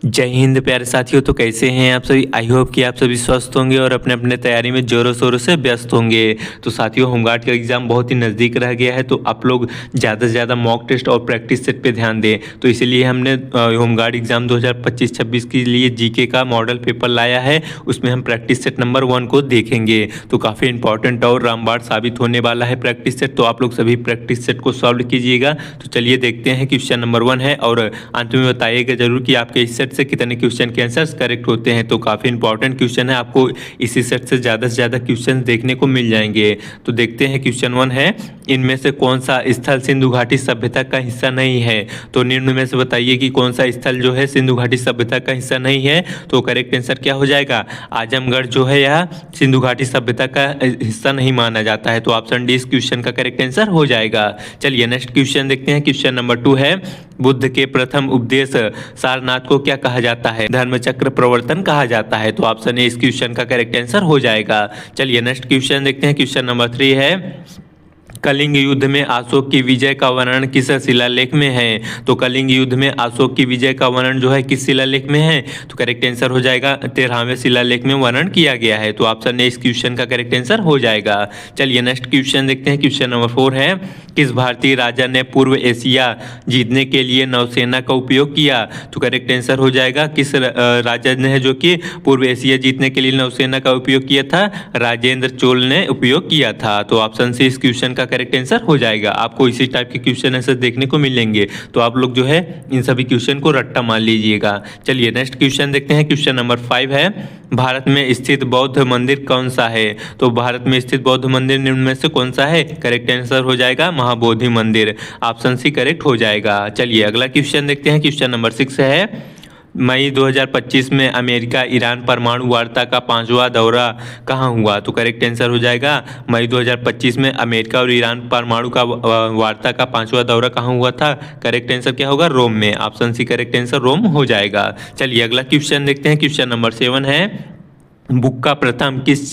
जय हिंद प्यारे साथियों। तो कैसे हैं आप सभी? आई होप कि आप सभी स्वस्थ होंगे और अपने अपने तैयारी में जोरों शोरों से व्यस्त होंगे। तो साथियों, होमगार्ड का एग्ज़ाम बहुत ही नज़दीक रह गया है, तो आप लोग ज़्यादा से ज़्यादा मॉक टेस्ट और प्रैक्टिस सेट पे ध्यान दें। तो इसीलिए हमने होमगार्ड एग्ज़ाम 2025-26 के लिए जीके का मॉडल पेपर लाया है। उसमें हम प्रैक्टिस सेट नंबर 1 को देखेंगे। तो काफ़ी इंपॉर्टेंट और रामबाण साबित होने वाला है प्रैक्टिस सेट। तो आप लोग सभी प्रैक्टिस सेट को सॉल्व कीजिएगा। तो चलिए देखते हैं। क्वेश्चन नंबर 1 है और अंत में बताइएगा जरूर कि आपके इस सेट से कितने क्वेश्चन के आंसर्स करेक्ट होते हैं। तो काफ़ी इंपॉर्टेंट क्वेश्चन है, आपको इसी सेट से ज़्यादा क्वेश्चन देखने को मिल जाएंगे। तो देखते हैं। क्वेश्चन 1 है, इनमें से कौन सा स्थल सिंधु घाटी सभ्यता का हिस्सा नहीं है? तो निम्न में से बताइए कि कौन सा स्थल जो है सिंधु घाटी सभ्यता का हिस्सा नहीं है। तो करेक्ट आंसर क्या हो जाएगा? आजमगढ़ जो है यह सिंधु घाटी सभ्यता का हिस्सा नहीं माना जाता है। तो ऑप्शन डी इस क्वेश्चन का करेक्ट आंसर हो जाएगा। चलिए नेक्स्ट क्वेश्चन देखते हैं। क्वेश्चन नंबर 2 है, बुद्ध के प्रथम उपदेश सारनाथ को क्या कहा जाता है? धर्मचक्र प्रवर्तन कहा जाता है। तो ऑप्शन ए इस क्वेश्चन का करेक्ट आंसर हो जाएगा। चलिए नेक्स्ट क्वेश्चन देखते हैं। क्वेश्चन नंबर 3 है, कलिंग युद्ध में अशोक की विजय का वर्णन किस शिलालेख में है? तो कलिंग युद्ध में अशोक की विजय का वर्णन जो है किस शिलालेख में है? तो करेक्ट आंसर हो जाएगा 13वें शिलालेख में वर्णन किया गया है। तो ऑप्शन ए इस क्वेश्चन का करेक्ट आंसर हो जाएगा। चलिए नेक्स्ट क्वेश्चन देखते हैं। क्वेश्चन नंबर 4 है, किस भारतीय राजा ने पूर्व एशिया जीतने के लिए नौसेना का उपयोग किया? तो करेक्ट आंसर हो जाएगा किस राजा ने जो कि पूर्व एशिया जीतने के लिए नौसेना का उपयोग किया था? राजेंद्र चोल ने उपयोग किया था। तो ऑप्शन सी इस क्वेश्चन का करेक्ट आंसर हो जाएगा। आपको इसी टाइप के क्वेश्चन आंसर देखने को मिलेंगे, तो आप लोग जो है इन सभी क्वेश्चन को रट्टा मान लीजिएगा। चलिए नेक्स्ट क्वेश्चन देखते हैं। क्वेश्चन नंबर 5 है, भारत में स्थित बौद्ध मंदिर कौन सा है? तो भारत में स्थित बौद्ध मंदिर निम्न में से कौन सा है? करेक्ट आंसर हो जाएगा महाबोधि मंदिर। ऑप्शन सी करेक्ट हो जाएगा। चलिए अगला क्वेश्चन देखते हैं। क्वेश्चन नंबर 6 है, मई 2025 में अमेरिका ईरान परमाणु वार्ता का 5वां दौरा कहाँ हुआ? तो करेक्ट आंसर हो जाएगा मई 2025 में अमेरिका और ईरान परमाणु का वार्ता का 5वां दौरा कहाँ हुआ था? करेक्ट आंसर क्या होगा? रोम में। ऑप्शन सी करेक्ट आंसर रोम हो जाएगा। चलिए अगला क्वेश्चन देखते हैं। क्वेश्चन नंबर 7 है, बुक्का प्रथम किस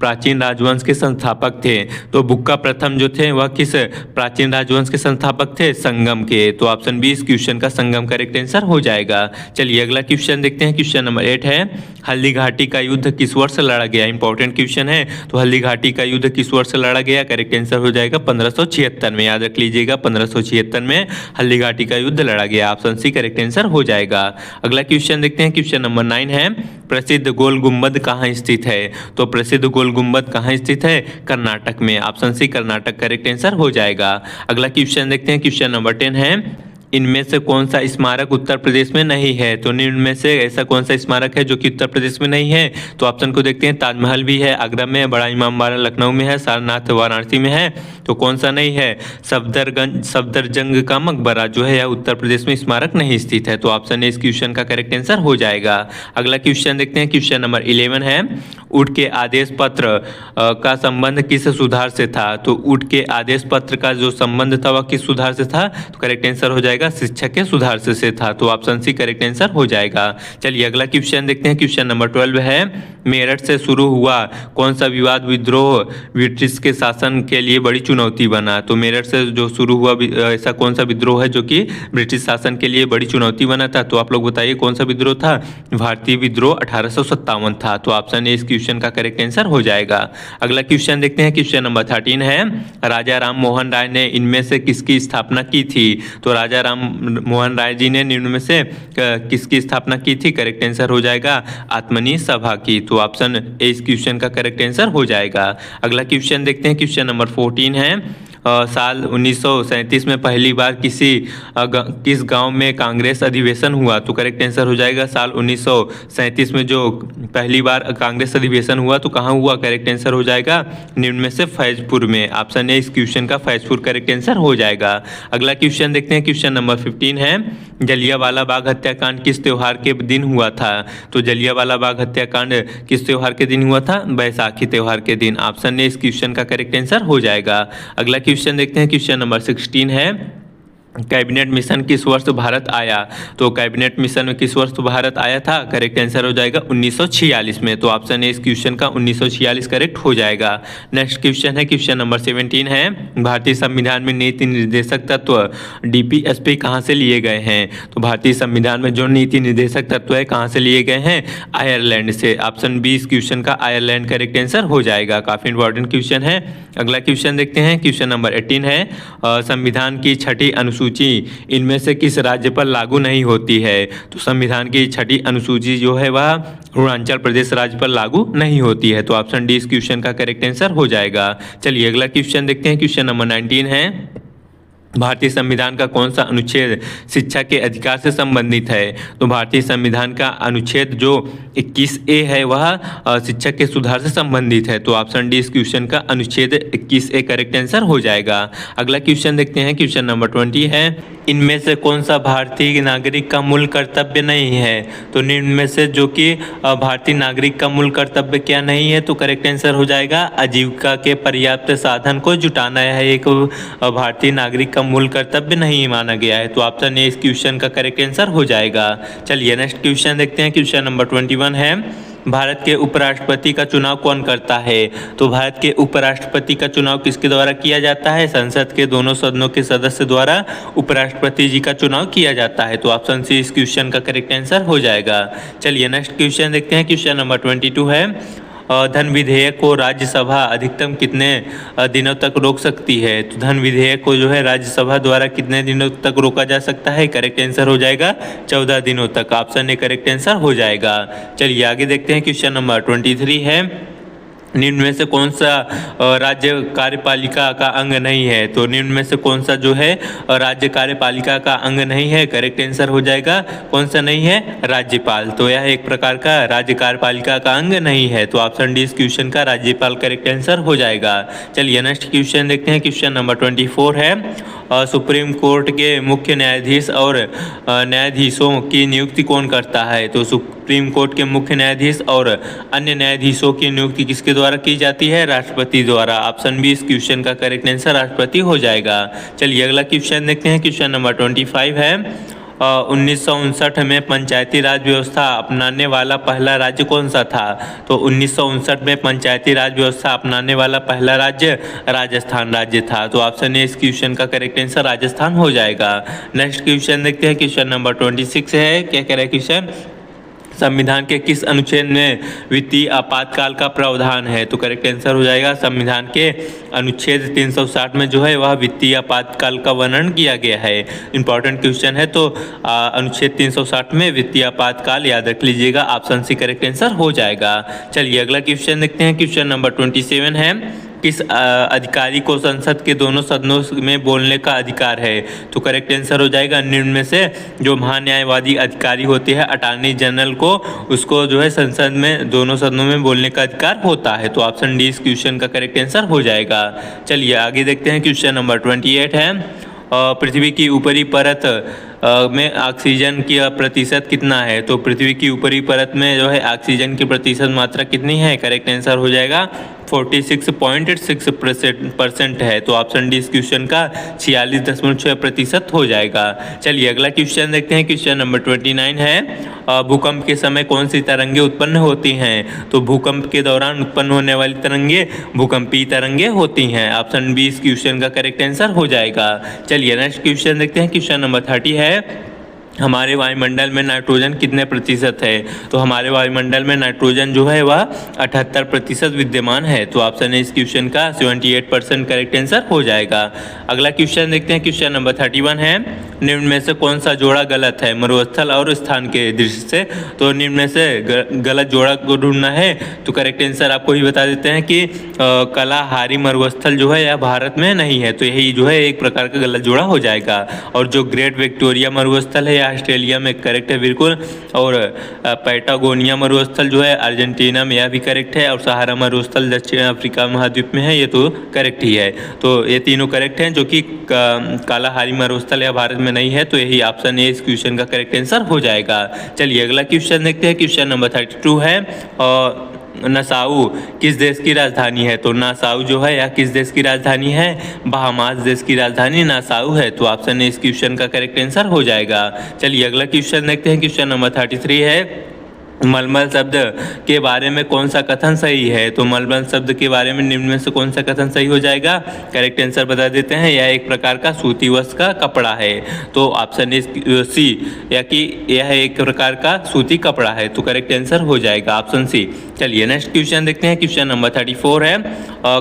प्राचीन राजवंश के संस्थापक थे? तो बुक्का प्रथम जो थे वह किस प्राचीन राजवंश के संस्थापक थे? संगम के। तो ऑप्शन बी इस क्वेश्चन का संगम करेक्ट आंसर हो जाएगा। चलिए अगला क्वेश्चन देखते हैं। क्वेश्चन नंबर 8 है, हल्दी घाटी का युद्ध किस वर्ष लड़ा गया? इंपॉर्टेंट क्वेश्चन है। तो हल्दी घाटी का युद्ध किस वर्ष लड़ा गया? करेक्ट आंसर हो जाएगा 1576 में। याद रख लीजिएगा 1576 में हल्दी घाटी का युद्ध लड़ा गया। ऑप्शन सी करेक्ट आंसर हो जाएगा। अगला क्वेश्चन देखते हैं। क्वेश्चन नंबर 9 है, प्रसिद्ध गोल गुंबद कहाँ स्थित है? तो प्रसिद्ध गोल गुंबद कहाँ स्थित है? कर्नाटक में। Option C Karnataka correct answer हो जाएगा। अगला क्वेश्चन देखते हैं। क्वेश्चन नंबर 10 है, इनमें से कौन सा स्मारक उत्तर प्रदेश में नहीं है? तो इनमें से ऐसा कौन सा स्मारक है जो कि उत्तर प्रदेश में नहीं है? तो ऑप्शन को देखते हैं। ताजमहल भी है आगरा में, बड़ा इमामबाड़ा लखनऊ में है, सारनाथ वाराणसी में है। तो कौन सा नहीं है? सफदरजंग का मकबरा जो है यह उत्तर प्रदेश में स्मारक नहीं स्थित है। तो ऑप्शन ए इस क्वेश्चन का करेक्ट आंसर हो जाएगा। अगला क्वेश्चन देखते हैं। क्वेश्चन नंबर 11 है, ऊट के आदेश पत्र का संबंध किस सुधार से था? तो ऊट के आदेश पत्र का जो संबंध था वह किस सुधार से था? तो करेक्ट आंसर हो जाएगा शिक्षा के सुधार से था। तो ऑप्शन सी करेक्ट आंसर हो जाएगा। चलिए अगला क्वेश्चन देखते हैं। क्वेश्चन नंबर 12 है, मेरठ से शुरू हुआ कौन सा विवाद विद्रोह ब्रिटिश के शासन के लिए बड़ी चुनौती बना? तो मेरठ से जो शुरू हुआ ऐसा कौन सा विद्रोह है जो कि ब्रिटिश शासन के लिए बड़ी चुनौती बना था? तो आप लोग बताइए कौन सा विद्रोह था? भारतीय विद्रोह 1857 था। तो ऑप्शन ए इस क्वेश्चन का करेक्ट आंसर हो जाएगा। अगला क्वेश्चन देखते हैं। क्वेश्चन नंबर 13 है, राजा राम मोहन राय ने इनमें से किसकी स्थापना की थी? तो राजा राम मोहन राय जी ने निम्न में से किसकी स्थापना की थी? करेक्ट आंसर हो जाएगा आत्मनीय सभा की। तो ऑप्शन ए इस क्वेश्चन का करेक्ट आंसर हो जाएगा। अगला क्वेश्चन देखते हैं। क्वेश्चन नंबर 14 है, साल 1937 में पहली बार किस गांव में कांग्रेस अधिवेशन हुआ? तो करेक्ट आंसर हो जाएगा साल 1937 में जो पहली बार कांग्रेस अधिवेशन हुआ तो कहाँ हुआ? करेक्ट आंसर हो जाएगा निम्न में से फैजपुर में। ऑप्शन ए इस क्वेश्चन का फैजपुर करेक्ट आंसर हो जाएगा। अगला क्वेश्चन देखते हैं। क्वेश्चन नंबर 15 है, जलियांवाला बाग हत्याकांड किस त्योहार के दिन हुआ था? तो जलियांवाला बाग हत्याकांड किस त्योहार के दिन हुआ था? बैसाखी त्योहार के दिन। ऑप्शन ए इस क्वेश्चन का करेक्ट आंसर हो जाएगा। अगला क्वेश्चन देखते हैं। क्वेश्चन नंबर 16 है, कैबिनेट मिशन किस वर्ष भारत आया? तो कैबिनेट मिशन में किस वर्ष भारत आया था? करेक्ट आंसर हो जाएगा 1946 में। तो ऑप्शन ए इस क्वेश्चन का 1946 करेक्ट हो जाएगा। नेक्स्ट क्वेश्चन है क्वेश्चन नंबर 17 है, भारतीय संविधान में नीति निर्देशक तत्व डीपीएसपी कहाँ से लिए गए हैं? तो भारतीय संविधान में जो नीति निर्देशक तत्व है कहाँ से लिए गए हैं? आयरलैंड से। ऑप्शन बी इस क्वेश्चन का आयरलैंड करेक्ट आंसर हो जाएगा। काफ़ी इंपॉर्टेंट क्वेश्चन है। अगला क्वेश्चन देखते हैं, क्वेश्चन नंबर 18 है, संविधान की छठी अनुसूची इनमें से किस राज्य पर लागू नहीं होती है? तो संविधान की छठी अनुसूची जो है वह अरुणाचल प्रदेश राज्य पर लागू नहीं होती है। तो ऑप्शन डी इस क्वेश्चन का करेक्ट आंसर हो जाएगा। चलिए अगला क्वेश्चन देखते हैं, क्वेश्चन नंबर 19 है, भारतीय संविधान का कौन सा अनुच्छेद शिक्षा के अधिकार से संबंधित है? तो भारतीय संविधान का अनुच्छेद जो 21A है वह शिक्षा के सुधार से संबंधित है। तो ऑप्शन डी इस क्वेश्चन का अनुच्छेद 21A करेक्ट आंसर हो जाएगा। अगला क्वेश्चन देखते हैं, क्वेश्चन नंबर 20 है, इनमें से कौन सा भारतीय नागरिक का मूल कर्तव्य नहीं है? तो निम्न में से जो कि भारतीय नागरिक का मूल कर्तव्य क्या नहीं है? तो करेक्ट आंसर हो जाएगा आजीविका के पर्याप्त साधन को जुटाना है, एक भारतीय नागरिक मूल कर्तव्य नहीं माना गया है। तो ऑप्शन ए इस क्वेश्चन का करेक्ट आंसर हो जाएगा। चलिए नेक्स्ट क्वेश्चन देखते हैं, क्वेश्चन नंबर 21 है, भारत के उपराष्ट्रपति का चुनाव कौन करता है? तो भारत के उपराष्ट्रपति का चुनाव किसके द्वारा किया जाता है? संसद के दोनों सदनों के सदस्य द्वारा उपराष्ट्रपति जी का चुनाव किया जाता है। तो ऑप्शन सी इस क्वेश्चन का करेक्ट आंसर हो जाएगा। चलिए नेक्स्ट क्वेश्चन देखते हैं, क्वेश्चन नंबर 22 है, धन विधेयक को राज्यसभा अधिकतम कितने दिनों तक रोक सकती है? तो धन विधेयक को जो है राज्यसभा द्वारा कितने दिनों तक रोका जा सकता है? करेक्ट आंसर हो जाएगा 14 दिनों तक। ऑप्शन ए करेक्ट आंसर हो जाएगा। चलिए आगे देखते हैं, क्वेश्चन नंबर 23 है, निम्न में से कौन सा राज्य कार्यपालिका का अंग नहीं है? तो निम्न में से कौन सा जो है राज्य कार्यपालिका का अंग नहीं है? करेक्ट आंसर हो जाएगा कौन सा नहीं है? राज्यपाल। तो यह एक प्रकार का राज्य कार्यपालिका का अंग नहीं है। तो ऑप्शन डी इस क्वेश्चन का राज्यपाल करेक्ट आंसर हो जाएगा। चलिए नेक्स्ट क्वेश्चन देखते हैं, क्वेश्चन नंबर 24 है, सुप्रीम कोर्ट के मुख्य न्यायाधीश और न्यायाधीशों की नियुक्ति कौन करता है? तो सुप्रीम कोर्ट के मुख्य न्यायाधीश और अन्य न्यायाधीशों की नियुक्ति किसके द्वारा की जाती है? राष्ट्रपति द्वारा। ऑप्शन बी इस क्वेश्चन का करेक्ट आंसर राष्ट्रपति हो जाएगा। चलिए अगला क्वेश्चन देखते हैं, क्वेश्चन नंबर 25 है, 1959 में पंचायती राज व्यवस्था अपनाने वाला पहला राज्य कौन सा था? तो 1959 में पंचायती राज व्यवस्था अपनाने वाला पहला राज्य राजस्थान राज्य था। तो ऑप्शन ए इस क्वेश्चन का करेक्ट आंसर राजस्थान हो जाएगा। नेक्स्ट क्वेश्चन देखते हैं, क्वेश्चन नंबर 26 है, क्या कह रहा है क्वेश्चन, संविधान के किस अनुच्छेद में वित्तीय आपातकाल का प्रावधान है? तो करेक्ट आंसर हो जाएगा संविधान के अनुच्छेद 360 में जो है वह वित्तीय आपातकाल का वर्णन किया गया है। इंपॉर्टेंट क्वेश्चन है, तो अनुच्छेद 360 में वित्तीय आपातकाल याद रख लीजिएगा। ऑप्शन सी करेक्ट आंसर हो जाएगा। चलिए अगला क्वेश्चन देखते हैं, क्वेश्चन नंबर 27 है, किस अधिकारी को संसद के दोनों सदनों में बोलने का अधिकार है? तो करेक्ट आंसर हो जाएगा निम्न में से जो महान्यायवादी अधिकारी होते हैं अटॉर्नी जनरल को, उसको जो है संसद में दोनों सदनों में बोलने का अधिकार होता है। तो ऑप्शन डी इस क्वेश्चन का करेक्ट आंसर हो जाएगा। चलिए आगे देखते हैं, क्वेश्चन नंबर 28 है, पृथ्वी की ऊपरी परत में ऑक्सीजन की प्रतिशत कितना है? तो पृथ्वी की ऊपरी परत में जो है ऑक्सीजन की प्रतिशत मात्रा कितनी है? करेक्ट आंसर हो जाएगा 46.6% है। तो ऑप्शन डी इस क्वेश्चन का 46.6% हो जाएगा। चलिए अगला क्वेश्चन देखते हैं, क्वेश्चन नंबर 29 है, भूकंप के समय कौन सी तरंगे उत्पन्न होती हैं? तो भूकंप के दौरान उत्पन्न होने वाली तरंगे भूकंपीय तरंगे होती हैं। ऑप्शन बी इस क्वेश्चन का करेक्ट आंसर हो जाएगा। चलिए नेक्स्ट क्वेश्चन देखते हैं, क्वेश्चन नंबर 30 है, हमारे वायुमंडल में नाइट्रोजन कितने प्रतिशत है? तो हमारे वायुमंडल में नाइट्रोजन जो है वह 78% विद्यमान है। तो ऑप्शन है इस क्वेश्चन का 78% करेक्ट आंसर हो जाएगा। अगला क्वेश्चन देखते हैं, क्वेश्चन नंबर 31 है, निम्न में से कौन सा जोड़ा गलत है मरुस्थल और स्थान के दृष्टि से? तो निम्न में से गलत जोड़ा को ढूंढना है। तो करेक्ट आंसर आपको ही बता देते हैं कि कालाहारी मरुस्थल जो है यह भारत में नहीं है। तो यही जो है एक प्रकार का गलत जोड़ा हो जाएगा। और जो ग्रेट विक्टोरिया मरुस्थल है ऑस्ट्रेलिया में करेक्ट है बिल्कुल, और पैटागोनिया मरुस्थल जो है अर्जेंटीना में यह भी करेक्ट है, और सहारा मरुस्थल दक्षिण अफ्रीका महाद्वीप में है, ये तो करेक्ट ही है। तो ये तीनों करेक्ट हैं, जो कि कालाहारी मरुस्थल या भारत में नहीं है। तो यही ऑप्शन ए इस क्वेश्चन का करेक्ट आंसर हो जाएगा। चलिए अगला क्वेश्चन देखते हैं, क्वेश्चन नंबर 32 है, और नासाउ किस देश की राजधानी है? तो नासाउ जो है यह किस देश की राजधानी है? बहामास देश की राजधानी नासाउ है। तो ऑप्शन ए इस क्वेश्चन का करेक्ट आंसर हो जाएगा। चलिए अगला क्वेश्चन देखते हैं। क्वेश्चन नंबर 33 है, मलमल शब्द के बारे में कौन सा कथन सही है? तो मलमल शब्द के बारे में निम्न में से कौन सा कथन सही हो जाएगा? करेक्ट आंसर बता देते हैं। यह एक प्रकार का सूती वस्त्र का कपड़ा है। तो ऑप्शन सी, या कि यह एक प्रकार का सूती कपड़ा है। तो करेक्ट आंसर हो जाएगा ऑप्शन सी। चलिए नेक्स्ट क्वेश्चन देखते हैं। क्वेश्चन नंबर 34 है,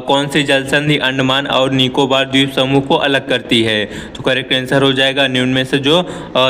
कौन सी जल संधि अंडमान और निकोबार द्वीप समूह को अलग करती है? तो करेक्ट आंसर हो जाएगा निम्न में से जो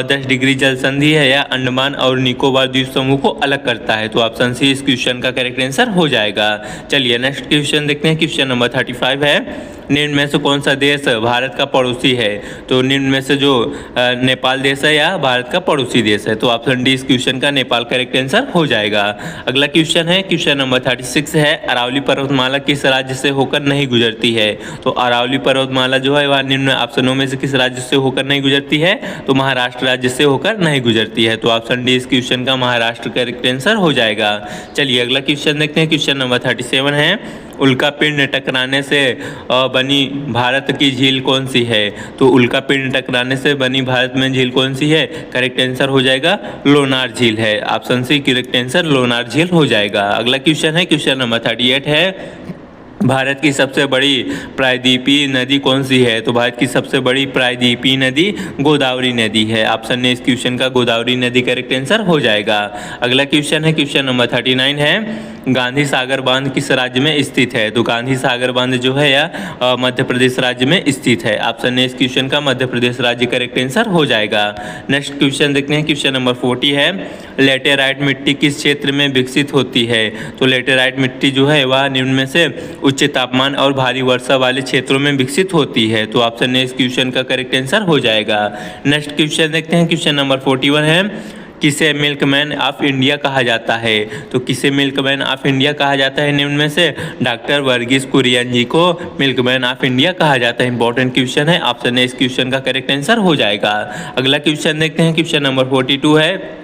10 डिग्री जल संधि है यह अंडमान और निकोबार द्वीप समूह को अलग करता है। तो ऑप्शन सी इस क्वेश्चन का करेक्ट आंसर हो जाएगा। चलिए नेक्स्ट क्वेश्चन देखते हैं। क्वेश्चन नंबर 35 है, निम्न में से कौन सा देश भारत का पड़ोसी है? तो निम्न में से जो नेपाल देश है या भारत का पड़ोसी देश है? तो ऑप्शन डी इस क्वेश्चन का नेपाल करेक्ट आंसर हो जाएगा। अगला क्वेश्चन है, क्वेश्चन नंबर 36 है, अरावली पर्वतमाला किस राज्य से होकर नहीं गुजरती है? तो अरावली पर्वतमाला जो है वह निम्न ऑप्शनों में से किस राज्य से होकर नहीं गुजरती है? तो महाराष्ट्र राज्य से होकर नहीं गुजरती है। तो ऑप्शन डी इस क्वेश्चन का महाराष्ट्र करेक्ट आंसर हो जाएगा। चलिए अगला क्वेश्चन देखते हैं। क्वेश्चन नंबर 37 है, उल्का पिंड टकराने से बनी भारत की झील कौन सी है? तो उल्का पिंड टकराने से बनी भारत में झील कौन सी है? करेक्ट आंसर हो जाएगा लोनार झील है। Option C correct answer Lonar झील हो जाएगा। अगला क्वेश्चन है, क्वेश्चन नंबर 38 है, भारत की सबसे बड़ी प्रायद्वीपीय नदी कौन सी है? तो भारत की सबसे बड़ी प्रायद्वीपीय नदी गोदावरी नदी है। ऑप्शन ने इस क्वेश्चन का गोदावरी नदी करेक्ट आंसर हो जाएगा। अगला क्वेश्चन है, क्वेश्चन नंबर 39 है, गांधी सागर बांध किस राज्य में स्थित है? तो गांधी सागर बांध जो है यह मध्य प्रदेश राज्य में स्थित है। ऑप्शन ने इस क्वेश्चन का मध्य प्रदेश राज्य करेक्ट आंसर हो जाएगा। नेक्स्ट क्वेश्चन देखते हैं। क्वेश्चन नंबर 40 है, लेटेराइट मिट्टी किस क्षेत्र में विकसित होती है? तो लेटेराइट मिट्टी जो है वह निम्न में से उच्च तापमान और भारी वर्षा वाले क्षेत्रों में विकसित होती है। तो ऑप्शन ने इस क्वेश्चन का करेक्ट आंसर हो जाएगा। नेक्स्ट क्वेश्चन देखते हैं। क्वेश्चन नंबर 41 है, किसे मिल्कमैन ऑफ इंडिया कहा जाता है? तो किसे मिल्कमैन ऑफ इंडिया कहा जाता है? निम्न में से डॉक्टर वर्गीस कुरियन जी को मिल्कमैन ऑफ इंडिया कहा जाता है। इंपॉर्टेंट क्वेश्चन है। ऑप्शन ने इस क्वेश्चन का करेक्ट आंसर हो जाएगा। अगला क्वेश्चन देखते हैं। क्वेश्चन नंबर 42 है,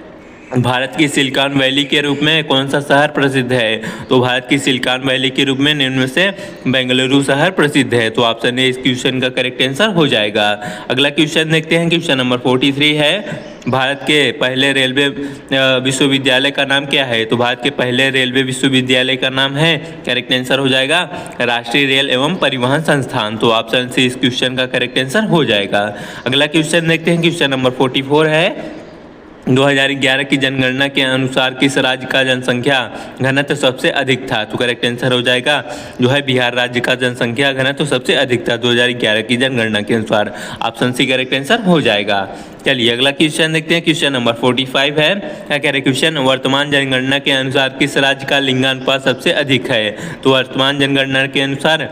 भारत की सिलिकॉन वैली के रूप में कौन सा शहर प्रसिद्ध है? तो भारत की सिलिकॉन वैली के रूप में निम्न में से बेंगलुरु शहर प्रसिद्ध है। तो ऑप्शन ए इस क्वेश्चन का करेक्ट आंसर हो जाएगा। अगला क्वेश्चन देखते हैं। क्वेश्चन नंबर 43 है, भारत के पहले रेलवे विश्वविद्यालय का नाम क्या है? तो भारत के पहले रेलवे विश्वविद्यालय का नाम है, करेक्ट आंसर हो जाएगा राष्ट्रीय रेल एवं परिवहन संस्थान। तो ऑप्शन सी इस क्वेश्चन का करेक्ट आंसर हो जाएगा। अगला क्वेश्चन देखते हैं। क्वेश्चन नंबर 44 है, 2011 की जनगणना के अनुसार किस राज्य का जनसंख्या घनत्व सबसे अधिक था? तो करेक्ट आंसर हो जाएगा जो है बिहार राज्य का जनसंख्या घनत्व सबसे अधिक था 2011 की जनगणना के अनुसार। ऑप्शन सी करेक्ट आंसर हो जाएगा। चलिए अगला क्वेश्चन देखते हैं। क्वेश्चन नंबर 45 है, क्या कह रहे क्वेश्चन, वर्तमान जनगणना के अनुसार किस राज्य का लिंगानुपात सबसे अधिक है? तो वर्तमान जनगणना के अनुसार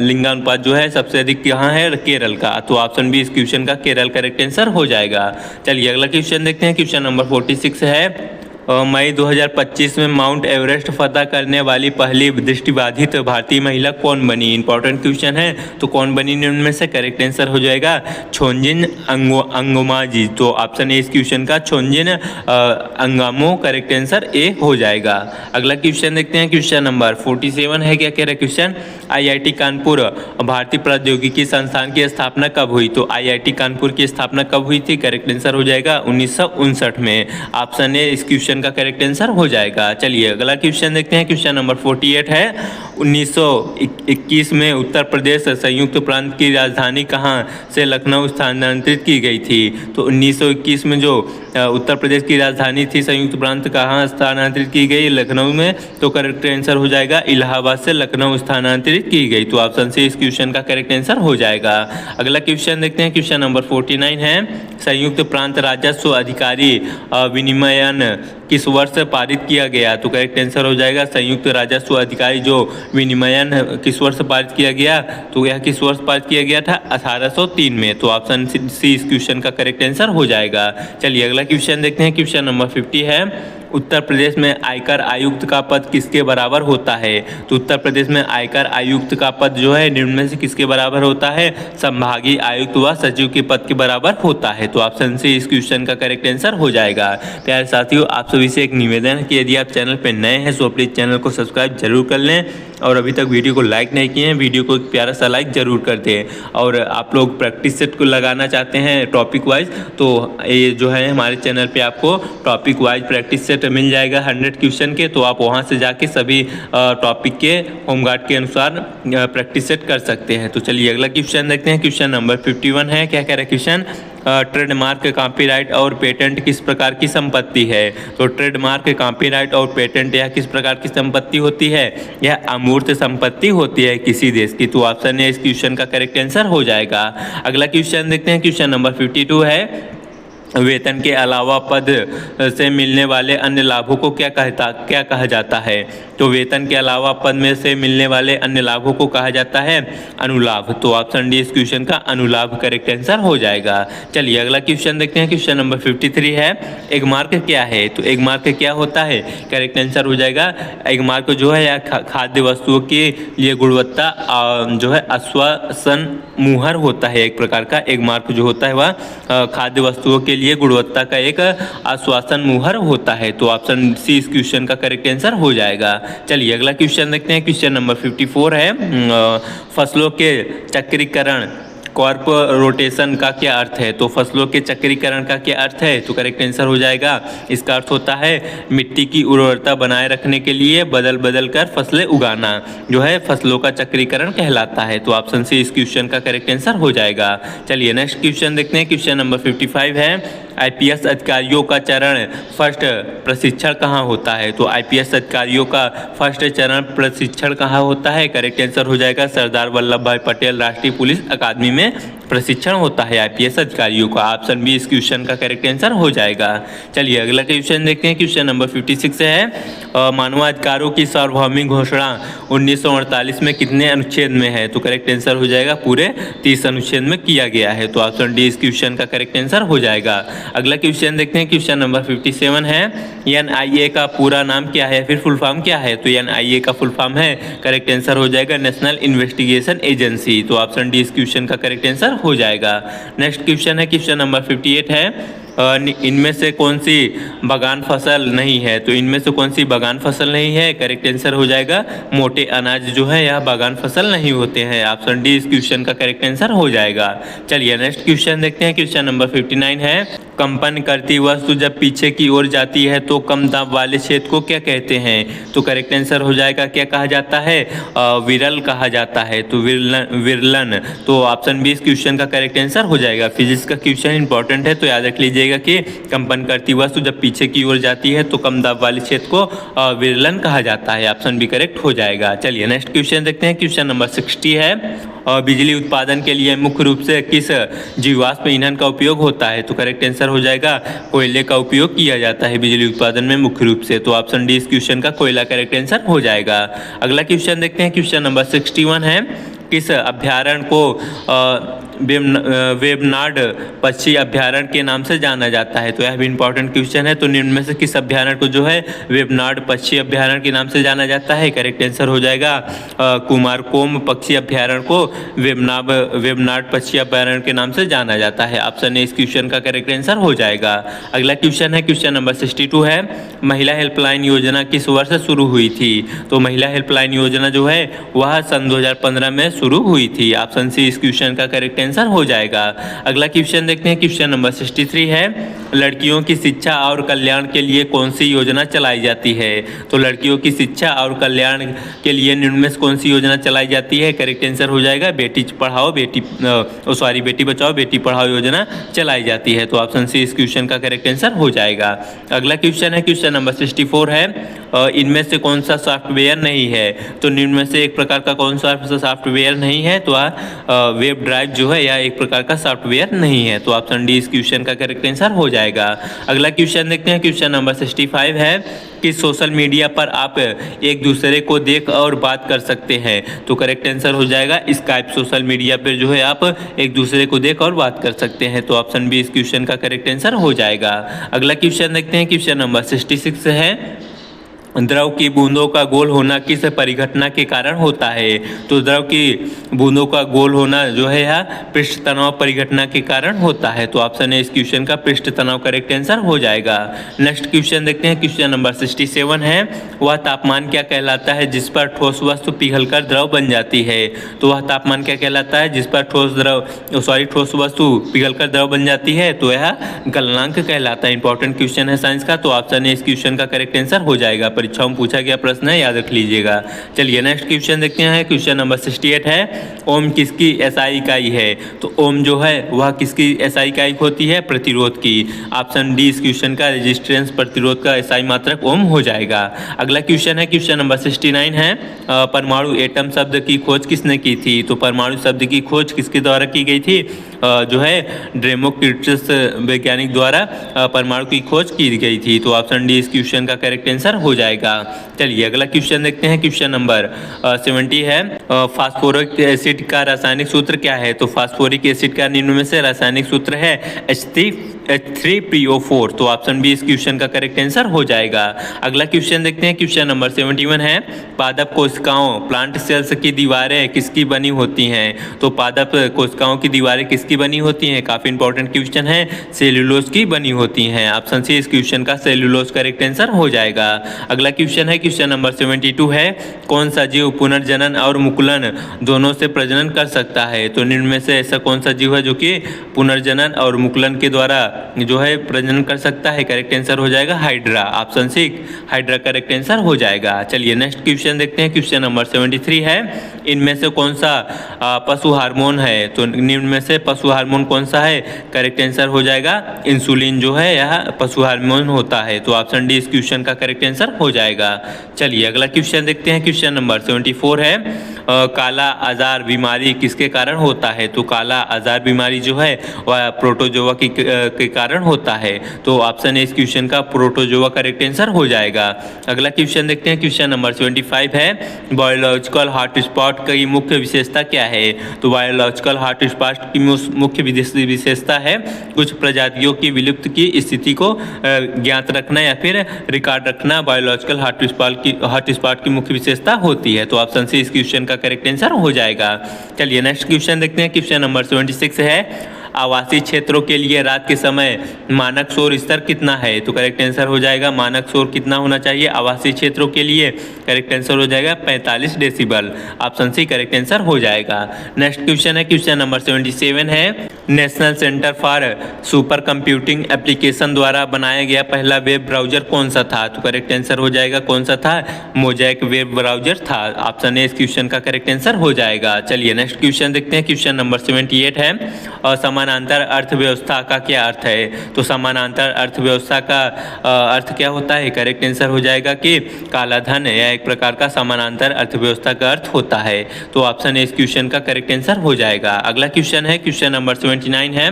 लिंगानुपात जो है सबसे अधिक यहाँ है केरल का। तो ऑप्शन बी इस क्वेश्चन का केरल करेक्ट आंसर हो जाएगा। चलिए अगला क्वेश्चन देखते हैं। क्वेश्चन नंबर 46 है, मई 2025 में माउंट एवरेस्ट फतह करने वाली पहली दृष्टिबाधित भारतीय महिला कौन बनी? इंपॉर्टेंट क्वेश्चन है। तो कौन बनी निम्न में से? करेक्ट आंसर हो जाएगा छोंजिन अंगुमा जी। तो ऑप्शन ए इस क्वेश्चन का छोंजिन अंगामो करेक्ट आंसर ए हो जाएगा। अगला क्वेश्चन देखते हैं। क्वेश्चन नंबर 47 है, क्या कह रहे क्वेश्चन, IIT कानपुर भारतीय प्रौद्योगिकी संस्थान की स्थापना कब हुई? तो IIT कानपुर की स्थापना कब हुई थी? करेक्ट आंसर हो जाएगा 1959 में। ऑप्शन ए इस क्वेश्चन का करेक्ट आंसर हो जाएगा। चलिए अगला क्वेश्चन देखते हैं। क्वेश्चन नंबर 48 है, 1921 में उत्तर प्रदेश संयुक्त प्रांत की राजधानी कहाँ से लखनऊ स्थानांतरित की गई थी? तो 1921 में जो उत्तर प्रदेश की राजधानी थी संयुक्त प्रांत कहाँ स्थानांतरित की गई? लखनऊ में। तो करेक्ट आंसर हो जाएगा इलाहाबाद से लखनऊ स्थानांतरित की गई। तो ऑप्शन सी इस क्वेश्चन का करेक्ट आंसर हो जाएगा। अगला क्वेश्चन देखते हैं। क्वेश्चन नंबर 49 है, संयुक्त प्रांत राजस्व अधिकारी विनिमयन किस वर्ष पारित किया गया? तो करेक्ट आंसर हो जाएगा संयुक्त राजस्व अधिकारी जो विनिमयन किस वर्ष पारित किया गया? तो यह किस वर्ष पारित किया गया था? 1803 में। तो ऑप्शन सी इस क्वेश्चन का करेक्ट आंसर हो जाएगा। चलिए अगला क्वेश्चन देखते हैं। क्वेश्चन नंबर 50 है, उत्तर प्रदेश में आयकर आयुक्त का पद किसके बराबर होता है? तो उत्तर प्रदेश में आयकर आयुक्त का पद जो है निम्न में से किसके बराबर होता है? संभागीय आयुक्त व सचिव के पद के बराबर होता है। तो ऑप्शन सी इस क्वेश्चन का करेक्ट आंसर हो जाएगा। प्यारे साथियों, आप सभी से एक निवेदन है कि यदि आप चैनल पर नए हैं तो प्लीज़ चैनल को सब्सक्राइब जरूर कर लें, और अभी तक वीडियो को लाइक नहीं किए हैं वीडियो को एक प्यारा सा लाइक जरूर कर दें। और आप लोग प्रैक्टिस सेट को लगाना चाहते हैं टॉपिक वाइज, तो ये जो है हमारे चैनल पे आपको टॉपिक वाइज प्रैक्टिस सेट मिल जाएगा 100 क्वेश्चन के। तो आप वहां से जाके सभी टॉपिक के होमगार्ड के अनुसार प्रैक्टिस सेट कर सकते हैं। तो चलिए अगला क्वेश्चन देखते हैं। क्वेश्चन नंबर 51 है। क्या कह रहा है क्वेश्चन? ट्रेडमार्क, कॉपीराइट और पेटेंट किस प्रकार की संपत्ति है? तो ट्रेडमार्क, कॉपीराइट और पेटेंट यह किस प्रकार की संपत्ति होती है? यह अमूर्त संपत्ति होती है किसी देश की। तो ऑप्शन ए इस क्वेश्चन का करेक्ट आंसर हो जाएगा। अगला क्वेश्चन देखते हैं। क्वेश्चन नंबर 52 है। वेतन के अलावा पद से मिलने वाले अन्य लाभों को क्या कहा जाता है? तो वेतन के अलावा पद में से मिलने वाले अन्य लाभों को कहा जाता है अनुलाभ। तो ऑप्शन डी इस क्वेश्चन का अनुलाभ करेक्ट आंसर हो जाएगा। चलिए अगला क्वेश्चन देखते हैं। क्वेश्चन नंबर 53 है। एगमार्क क्या है? तो एगमार्क क्या होता है? करेक्ट आंसर हो जाएगा। एगमार्क जो है यह खाद्य वस्तुओं के लिए गुणवत्ता जो है आश्वासन मुहर होता है। एक प्रकार का एगमार्क जो होता है वह खाद्य वस्तुओं के लिए गुणवत्ता का एक आश्वासन मुहर होता है। तो ऑप्शन सी इस क्वेश्चन का करेक्ट आंसर हो जाएगा। चलिए अगला क्वेश्चन देखते हैं। क्वेश्चन नंबर 54 है। फसलों के चक्रीकरण, क्रॉप रोटेशन का क्या अर्थ है? तो फसलों के चक्रीकरण का क्या अर्थ है? तो करेक्ट आंसर हो जाएगा। इसका अर्थ होता है मिट्टी की उर्वरता बनाए रखने के लिए बदल बदल कर फसलें उगाना, जो है फसलों का चक्रीकरण कहलाता है। तो ऑप्शन सी इस क्वेश्चन का करेक्ट आंसर हो जाएगा। चलिए नेक्स्ट क्वेश्चन देखते हैं। क्वेश्चन नंबर 55 है। आईपीएस अधिकारियों का चरण फर्स्ट प्रशिक्षण कहाँ होता है? तो आईपीएस अधिकारियों का फर्स्ट चरण प्रशिक्षण कहाँ होता है? करेक्ट आंसर हो जाएगा सरदार वल्लभ भाई पटेल राष्ट्रीय पुलिस अकादमी में प्रशिक्षण होता है आईपीएस अधिकारियों का। ऑप्शन बी इस क्वेश्चन का करेक्ट आंसर हो जाएगा। चलिए अगला क्वेश्चन देखते हैं। क्वेश्चन नंबर 56 है। मानवाधिकारों की सार्वभौमिक घोषणा 1948 में कितने अनुच्छेद में है? तो करेक्ट आंसर हो जाएगा पूरे 30 अनुच्छेद में किया गया है। तो ऑप्शन डी इस क्वेश्चन का करेक्ट आंसर हो जाएगा। अगला क्वेश्चन देखते हैं। क्वेश्चन नंबर 57 है। एनआईए का पूरा नाम क्या है, फिर फुल फॉर्म क्या है? तो एनआईए का फुल फॉर्म है, करेक्ट आंसर हो जाएगा नेशनल इन्वेस्टिगेशन एजेंसी। तो ऑप्शन डी इस क्वेश्चन का करेक्ट आंसर हो जाएगा। नेक्स्ट क्वेश्चन है। क्वेश्चन नंबर 58 है। इनमें से कौन सी बागान फसल नहीं है? तो इनमें से कौन सी बागान फसल नहीं है? करेक्ट आंसर हो जाएगा मोटे अनाज जो है यह बागान फसल नहीं होते हैं। ऑप्शन डी इस क्वेश्चन का करेक्ट आंसर हो जाएगा। चलिए नेक्स्ट क्वेश्चन देखते हैं। क्वेश्चन नंबर 59 है। कंपन करती वस्तु जब पीछे की ओर जाती है तो कम दाब वाले क्षेत्र को क्या कहते हैं? तो करेक्ट आंसर हो जाएगा क्या कहा जाता है? विरल कहा जाता है। तो विरलन। तो ऑप्शन बी इस क्वेश्चन का करेक्ट आंसर हो जाएगा। फिजिक्स का क्वेश्चन इंपॉर्टेंट है तो याद रख लीजिए कि कंपन करती वस्तु जब पीछे की ओर जाती है तो कम दाब वाले क्षेत्र को विरलन कहा जाता है। ऑप्शन बी करेक्ट हो जाएगा। चलिए नेक्स्ट क्वेश्चन देखते हैं। क्वेश्चन नंबर 60 है। बिजली उत्पादन के लिए मुख्य रूप से किस जीवाश्म ईंधन का उपयोग होता है? तो करेक्ट आंसर हो जाएगा कोयले का उपयोग किया जाता है बिजली उत्पादन में मुख्य रूप से। तो ऑप्शन डी इस क्वेश्चन का कोयला करेक्ट आंसर हो जाएगा। अगला क्वेश्चन देखते हैं। क्वेश्चन नंबर 61 है। किस अभ्यारण्य को वेबनाड पक्षी अभ्यारण्य के नाम से जाना जाता है? तो यह भी इंपॉर्टेंट क्वेश्चन है। तो निम्न में से किस अभ्यारण्य को जो है वेबनाड पक्षी अभ्यारण्य के नाम से जाना जाता है? करेक्ट आंसर हो जाएगा कुमारकोम पक्षी अभ्यारण्य को वेबनाड पक्षी अभ्यारण्य के नाम से जाना जाता है। ऑप्शन ए इस क्वेश्चन का करेक्ट आंसर हो जाएगा। अगला क्वेश्चन है। क्वेश्चन नंबर 62 है। महिला हेल्पलाइन योजना किस वर्ष शुरू हुई थी? तो महिला हेल्पलाइन योजना जो है वह सन 2015 में शुरू हुई थी। ऑप्शन सी इस क्वेश्चन का करेक्ट आंसर हो जाएगा। अगला क्वेश्चन देखते हैं। क्वेश्चन नंबर 63 है। लड़कियों की शिक्षा और कल्याण के लिए कौन सी योजना चलाई जाती है? तो लड़कियों की शिक्षा और कल्याण के लिए निम्न में कौन सी योजना चलाई जाती है? करेक्ट आंसर हो जाएगा बेटी बचाओ बेटी पढ़ाओ योजना चलाई जाती है। तो ऑप्शन सी इस क्वेश्चन का करेक्ट आंसर हो जाएगा। अगला क्वेश्चन है। क्वेश्चन नंबर 64 है। इनमें से कौन सा सॉफ्टवेयर नहीं है? तो निम्न में से एक प्रकार का कौन सा सॉफ्टवेयर नहीं है? तो वेब ड्राइव जो है है या एक प्रकार का सॉफ्टवेयर नहीं है। तो ऑप्शन डी इस क्वेश्चन का करेक्ट आंसर हो जाएगा। अगला क्वेश्चन देखते हैं, क्वेश्चन नंबर 65 है कि सोशल मीडिया पर आप एक दूसरे को देख और बात कर सकते हैं। तो करेक्ट आंसर हो जाएगा स्काइप। सोशल मीडिया पर जो है आप एक दूसरे को देख और बात कर सकते हैं। तो ऑप्शन बी इस क्वेश्चन का करेक्ट आंसर हो जाएगा। अगला क्वेश्चन देखते हैं, क्वेश्चन नंबर 66 है द्रव की बूंदों का गोल होना किस परिघटना के कारण होता है। तो द्रव की बूंदों का गोल होना जो है यह पृष्ठ तनाव परिघटना के कारण होता है। तो ऑप्शन है इस क्वेश्चन का पृष्ठ तनाव करेक्ट आंसर हो जाएगा। नेक्स्ट क्वेश्चन देखते हैं, क्वेश्चन नंबर 67 है वह तापमान क्या कहलाता है जिस पर ठोस वस्तु पिघलकर द्रव बन जाती है। तो वह तापमान क्या कहलाता है जिस पर ठोस वस्तु पिघलकर द्रव बन जाती है। तो यह गलनांक कहलाता है। इंपॉर्टेंट क्वेश्चन है साइंस का। तो ऑप्शन है इस क्वेश्चन का करेक्ट आंसर हो जाएगा। परीक्षाओं में पूछा गया प्रश्न है, याद रख लीजिएगा। चलिए नेक्स्ट क्वेश्चन देखते हैं, क्वेश्चन नंबर 68 है ओम किसकी एसआई इकाई है। तो ओम जो है वह किसकी एसआई इकाई होती है, प्रतिरोध की। ऑप्शन डी इस क्वेश्चन का रेजिस्टेंस प्रतिरोध का एसआई मात्रक ओम हो जाएगा। अगला क्वेश्चन है क्वेश्चन नंबर 69 है परमाणु एटम शब्द की खोज किसने की थी। तो परमाणु शब्द की खोज किसके द्वारा की गई थी, जो है डेमोक्रिटस वैज्ञानिक द्वारा परमाणु की खोज की गई थी। तो ऑप्शन डी इस क्वेश्चन का करेक्ट आंसर हो जाएगा। चलिए अगला क्वेश्चन देखते हैं, क्वेश्चन नंबर 70 है फास्फोरिक एसिड का रासायनिक सूत्र क्या है। तो फास्फोरिक एसिड का निम्न में से रासायनिक सूत्र है H3PO4। तो ऑप्शन बी इस क्वेश्चन का करेक्ट आंसर हो जाएगा। अगला क्वेश्चन देखते हैं, क्वेश्चन नंबर 71 है पादप कोशिकाओं प्लांट सेल्स की दीवारें किसकी बनी होती हैं। तो पादप कोशिकाओं की दीवारें किसकी बनी होती हैं, काफी इंपॉर्टेंट क्वेश्चन है, सेल्यूलोज की बनी होती हैं। ऑप्शन सी इस क्वेश्चन का सेल्यूलोज करेक्ट आंसर हो जाएगा। अगला क्वेश्चन है क्वेश्चन नंबर 72 है कौन सा जीव पुनर्जनन और मुकुलन दोनों से प्रजनन कर सकता है। तो निम्न में से ऐसा कौन सा जीव है जो कि पुनर्जनन और मुकुलन के द्वारा जो है प्रजनन कर सकता है। करेक्ट आंसर हो जाएगा Hydra. Option C Hydra correct answer हो जाएगा। चलिए नेक्स्ट क्वेश्चन देखते हैं, क्वेश्चन नंबर 73 है इनमें से कौन सा पशु हार्मोन है। तो निम्न में से पशु हार्मोन कौन सा है, करेक्ट आंसर हो जाएगा इंसुलिन जो है यह पशु हार्मोन होता है। तो ऑप्शन डी इस क्वेश्चन का करेक्ट आंसर हो जाएगा। चलिए अगला क्वेश्चन देखते हैं, क्वेश्चन नंबर 74 है काला आजार बीमारी किसके कारण होता है। तो काला आजार बीमारी जो है वह प्रोटोजोआ के कारण होता है। तो ऑप्शन है इस क्वेश्चन का प्रोटोजोआ करेक्ट आंसर हो जाएगा। अगला क्वेश्चन देखते हैं, क्वेश्चन नंबर 75 है बायोलॉजिकल हॉटस्पॉट की मुख्य विशेषता क्या है। तो बायोलॉजिकल हॉटस्पॉट की मुख्य विशेषता है कुछ प्रजातियों की विलुप्त की स्थिति को ज्ञात रखना या फिर रिकॉर्ड रखना बायोलॉजिकल हॉटस्पॉट की मुख्य विशेषता होती है। तो ऑप्शन सी इस क्वेश्चन का करेक्ट आंसर हो जाएगा। चलिए नेक्स्ट क्वेश्चन देखते हैं, क्वेश्चन नंबर 76 है आवासीय क्षेत्रों के लिए रात के समय मानक शोर स्तर कितना है। तो करेक्ट आंसर हो जाएगा मानक शोर कितना होना चाहिए आवासीय क्षेत्रों के लिए, करेक्ट आंसर हो जाएगा 45 decibel. Option C correct answer हो जाएगा। नेक्स्ट क्वेश्चन है क्वेश्चन नंबर 77 है national centre for super computing application द्वारा बनाया गया पहला वेब ब्राउजर कौन सा था। तो करेक्ट आंसर हो जाएगा कौन सा था, मोज़ेक वेब ब्राउजर था। ऑप्शन ए इस क्वेश्चन का करेक्ट आंसर हो जाएगा। चलिए नेक्स्ट क्वेश्चन देखते हैं, क्वेश्चन नंबर 78 है समानांतर अर्थव्यवस्था का क्या अर्थ है। तो समानांतर अर्थव्यवस्था का अर्थ क्या होता है, करेक्ट आंसर हो जाएगा कि काला धन या एक प्रकार का समानांतर अर्थव्यवस्था का अर्थ होता है। तो ऑप्शन ए इस क्वेश्चन का करेक्ट आंसर हो जाएगा। अगला क्वेश्चन है क्वेश्चन नंबर 79 है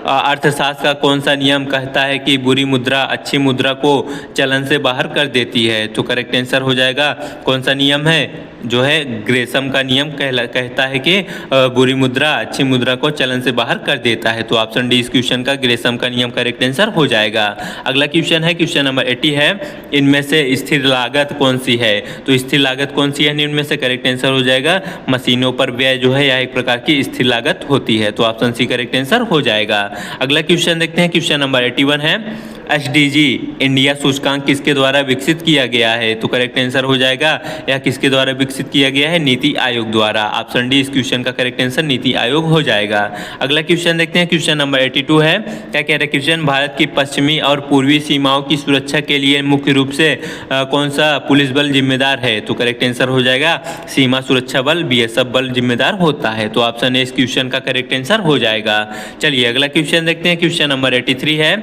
अर्थशास्त्र का कौन सा नियम कहता है कि बुरी मुद्रा अच्छी मुद्रा को चलन से बाहर कर देती है। तो करेक्ट आंसर हो जाएगा कौन सा नियम है, जो है ग्रेसम का नियम कहता है कि बुरी मुद्रा अच्छी मुद्रा को चलन से बाहर कर देता है। तो ऑप्शन डी इस क्वेश्चन का ग्रेसम का नियम करेक्ट आंसर हो जाएगा। अगला क्वेश्चन है क्वेश्चन नंबर 80 है इनमें से स्थिर लागत कौन सी है। तो स्थिर लागत कौन सी है, इनमें से करेक्ट आंसर हो जाएगा मशीनों पर व्यय जो है यह एक प्रकार की स्थिर लागत होती है। तो ऑप्शन सी करेक्ट आंसर हो जाएगा। अगला क्वेश्चन देखते हैं, क्वेश्चन नंबर 81 है SDG इंडिया सूचकांक किसके द्वारा विकसित किया गया है। तो करेक्ट आंसर हो जाएगा यह किसके द्वारा विकसित किया गया है, नीति आयोग द्वारा। ऑप्शन डी इस क्वेश्चन का करेक्ट आंसर नीति आयोग हो जाएगा। अगला क्वेश्चन देखते हैं, क्वेश्चन नंबर 82 है क्या कह रहा है क्वेश्चन भारत की पश्चिमी और पूर्वी सीमाओं की सुरक्षा के लिए मुख्य रूप से कौन सा पुलिस बल जिम्मेदार है। तो करेक्ट आंसर हो जाएगा सीमा सुरक्षा बल BSF बल जिम्मेदार होता है। तो ऑप्शन ए इस क्वेश्चन का करेक्ट आंसर हो जाएगा। चलिए अगला क्वेश्चन देखते हैं, क्वेश्चन नंबर 83 है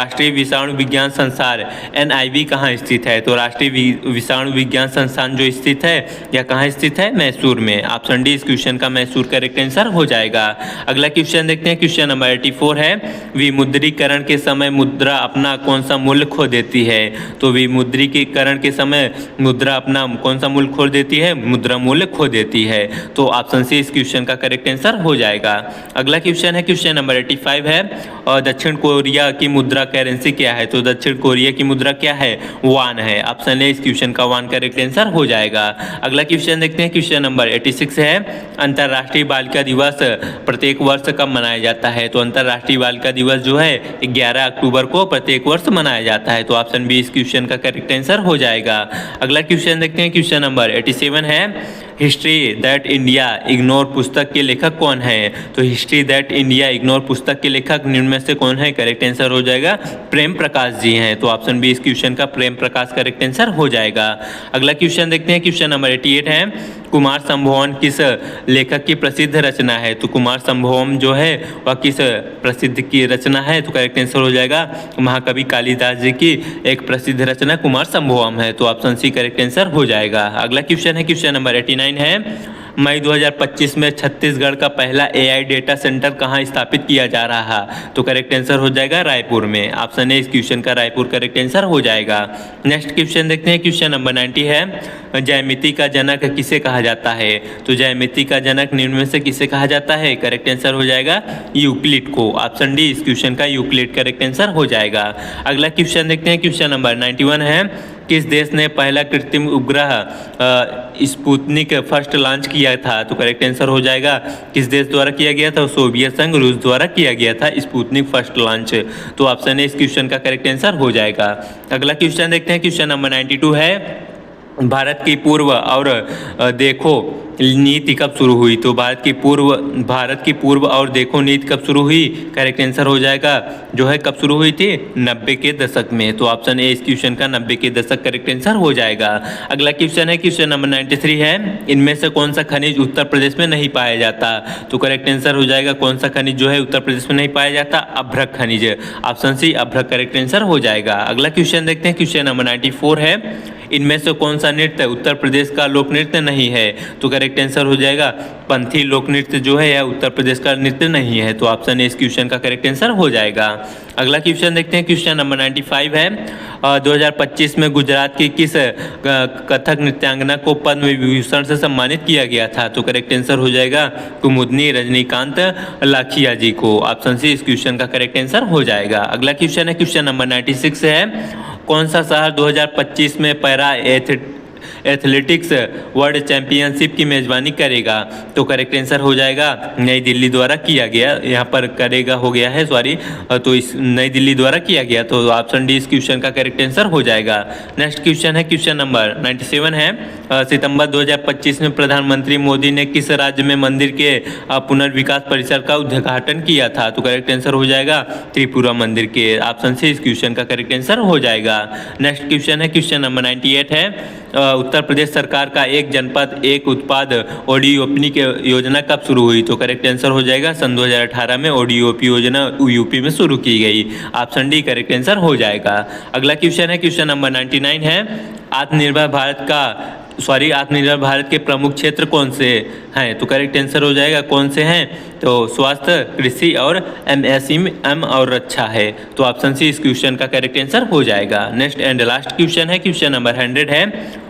राष्ट्रीय विषाणु विज्ञान संस्थान NIV कहाँ स्थित है? तो राष्ट्रीय विषाणु विज्ञान संस्थान जो स्थित है यह कहाँ स्थित है? मैसूर में। ऑप्शन डी इस क्वेश्चन का मैसूर करेक्ट आंसर हो जाएगा। अगला क्वेश्चन देखते हैं, क्वेश्चन नंबर 84 है, विमुद्रीकरण के समय मुद्रा अपना कौन सा मूल्य खो देती है? तो विमुद्रीकरण के समय मुद्रा अपना कौन सा मूल्य खो देती है? मुद्रा मूल्य खो देती है। तो ऑप्शन सी इस क्वेश्चन का करेक्ट आंसर हो जाएगा। अगला क्वेश्चन है क्वेश्चन नंबर 85 है, और दक्षिण कोरिया की मुद्रा करेंसी क्या है? तो दक्षिण कोरिया की मुद्रा क्या है? वान है। ऑप्शन ए इस क्वेश्चन का वान करेक्ट आंसर हो जाएगा। अगला क्वेश्चन देखते हैं, क्वेश्चन नंबर 86 है, अंतर्राष्ट्रीय बालिका दिवस प्रत्येक वर्ष कब मनाया जाता है? तो अंतर्राष्ट्रीय बालिका दिवस जो है 11 अक्टूबर को प्रत्येक वर्ष मनाया जाता है। तो ऑप्शन बी इस क्वेश्चन का करेक्ट आंसर हो जाएगा। अगला क्वेश्चन देखते हैं, क्वेश्चन नंबर 87 है, हिस्ट्री दैट इंडिया इग्नोर पुस्तक के लेखक कौन है? तो हिस्ट्री दैट इंडिया इग्नोर पुस्तक के लेखक निम्न में से कौन है? करेक्ट आंसर हो जाएगा प्रेम प्रकाश जी हैं। तो ऑप्शन बी इस क्वेश्चन का प्रेम प्रकाश करेक्ट आंसर हो जाएगा। अगला क्वेश्चन देखते हैं, क्वेश्चन नंबर 88 है, कुमार संभवम किस लेखक की प्रसिद्ध रचना है? तो कुमार संभवम जो है वह किस प्रसिद्ध की रचना है? तो करेक्ट आंसर हो जाएगा महाकवि कालिदास जी की एक प्रसिद्ध रचना कुमार संभवम है। तो ऑप्शन सी करेक्ट आंसर हो जाएगा। अगला क्वेश्चन है क्वेश्चन नंबर 89 है, मई 2025 में छत्तीसगढ़ का पहला AI डेटा सेंटर कहाँ स्थापित किया जा रहा है? तो करेक्ट आंसर हो जाएगा रायपुर में। ऑप्शन ए इस क्वेश्चन का रायपुर करेक्ट आंसर हो जाएगा। नेक्स्ट क्वेश्चन देखते हैं, क्वेश्चन नंबर 90 है, ज्यामिति का जनक किसे कहा जाता है? तो ज्यामिति का जनक निम्न में से किसे कहा जाता है? करेक्ट आंसर हो जाएगा यूक्लिड को। ऑप्शन डी इस क्वेश्चन का यूक्लिड करेक्ट आंसर हो जाएगा। अगला क्वेश्चन देखते हैं, क्वेश्चन नंबर 91 है, किस देश ने पहला कृत्रिम उपग्रह स्पुतनिक फर्स्ट लॉन्च किया था? तो करेक्ट आंसर हो जाएगा किस देश द्वारा किया गया था? सोवियत संघ रूस द्वारा किया गया था स्पुतनिक फर्स्ट लॉन्च। तो ऑप्शन ए इस क्वेश्चन का करेक्ट आंसर हो जाएगा। अगला क्वेश्चन देखते हैं, क्वेश्चन नंबर 92 है, भारत की पूर्व और देखो नीति कब शुरू हुई? तो भारत की पूर्व और देखो नीति कब शुरू हुई? करेक्ट आंसर हो जाएगा जो है कब शुरू हुई थी? 90 के दशक में। तो ऑप्शन ए इस क्वेश्चन का 90 के दशक करेक्ट आंसर हो जाएगा। अगला क्वेश्चन है क्वेश्चन नंबर 93 है, इनमें से कौन सा खनिज उत्तर प्रदेश में नहीं पाया जाता? तो करेक्ट आंसर हो जाएगा कौन सा खनिज जो है उत्तर प्रदेश में नहीं पाया जाता? अभ्रक खनिज। ऑप्शन सी अभ्रक करेक्ट आंसर हो जाएगा। अगला क्वेश्चन देखते हैं, क्वेश्चन नंबर 94 है, इनमें से कौन सा नृत्य उत्तर प्रदेश का लोक नृत्य नहीं है? तो करेक्ट आंसर हो जाएगा पंथी लोक नृत्य जो है यह उत्तर प्रदेश का नृत्य नहीं है। तो ऑप्शन ए इस क्वेश्चन का करेक्ट आंसर हो जाएगा। अगला क्वेश्चन देखते हैं, क्वेश्चन नंबर 95 है, 2025 में गुजरात की किस कथक नृत्यांगना को पद्म विभूषण से सम्मानित किया गया था? तो करेक्ट आंसर हो जाएगा कुमुदनी रजनीकांत लाखिया जी को। ऑप्शन सी इस क्वेश्चन का करेक्ट आंसर हो जाएगा। अगला क्वेश्चन है क्वेश्चन नंबर 96 है, कौन सा शहर 2025 में पैरा एथलेटिक्स वर्ल्ड चैंपियनशिप की मेजबानी करेगा? तो करेक्ट आंसर हो जाएगा नई दिल्ली द्वारा किया गया, यहाँ पर करेगा हो गया है सॉरी, तो इस नई दिल्ली द्वारा किया गया। तो ऑप्शन डी इस क्वेश्चन का करेक्ट आंसर हो जाएगा। नेक्स्ट क्वेश्चन है क्वेश्चन नंबर 97 है, सितंबर 2025 में प्रधानमंत्री मोदी ने किस राज्य में मंदिर के पुनर्विकास परिसर का उद्घाटन किया था? तो करेक्ट आंसर हो जाएगा त्रिपुरा मंदिर के। ऑप्शन सी इस क्वेश्चन का करेक्ट आंसर हो जाएगा। नेक्स्ट क्वेश्चन है क्वेश्चन नंबर 98 है, उत्तर प्रदेश सरकार का एक जनपद एक उत्पाद ओडीओपी की योजना कब शुरू हुई? तो करेक्ट आंसर हो जाएगा सन 2018 में ओडीओपी योजना यूपी में शुरू की गई। ऑप्शन डी करेक्ट आंसर हो जाएगा। अगला क्वेश्चन है क्वेश्चन नंबर 99 है, आत्मनिर्भर भारत के प्रमुख क्षेत्र कौन से हैं? तो करेक्ट आंसर हो जाएगा कौन से हैं? तो स्वास्थ्य, कृषि और MSM और रक्षा है। तो ऑप्शन सी इस क्वेश्चन का करेक्ट आंसर हो जाएगा। नेक्स्ट एंड लास्ट क्वेश्चन है क्वेश्चन नंबर 100 है,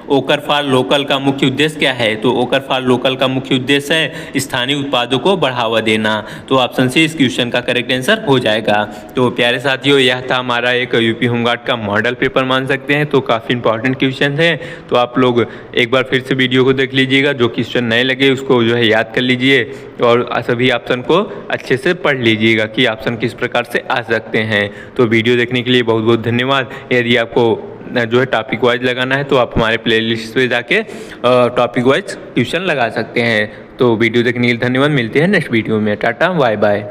ओकर फॉर लोकल का मुख्य उद्देश्य क्या है? तो ओकर फॉर लोकल का मुख्य उद्देश्य है स्थानीय उत्पादों को बढ़ावा देना। तो ऑप्शन सी इस क्वेश्चन का करेक्ट आंसर हो जाएगा। तो प्यारे साथियों, यह था हमारा एक यूपी होमगार्ड का मॉडल पेपर मान सकते हैं। तो काफ़ी इंपॉर्टेंट क्वेश्चन है, तो आप लोग एक बार फिर से वीडियो को देख लीजिएगा, जो क्वेश्चन नए लगे उसको जो है याद कर लीजिए और सभी ऑप्शन को अच्छे से पढ़ लीजिएगा कि ऑप्शन किस प्रकार से आ सकते हैं। तो वीडियो देखने के लिए बहुत बहुत धन्यवाद। यदि आपको जो है टॉपिक वाइज लगाना है तो आप हमारे प्लेलिस्ट पे जाके टॉपिक वाइज ट्यूशन लगा सकते हैं। तो वीडियो देखने के लिए धन्यवाद। मिलते हैं नेक्स्ट वीडियो में। Tata bye bye.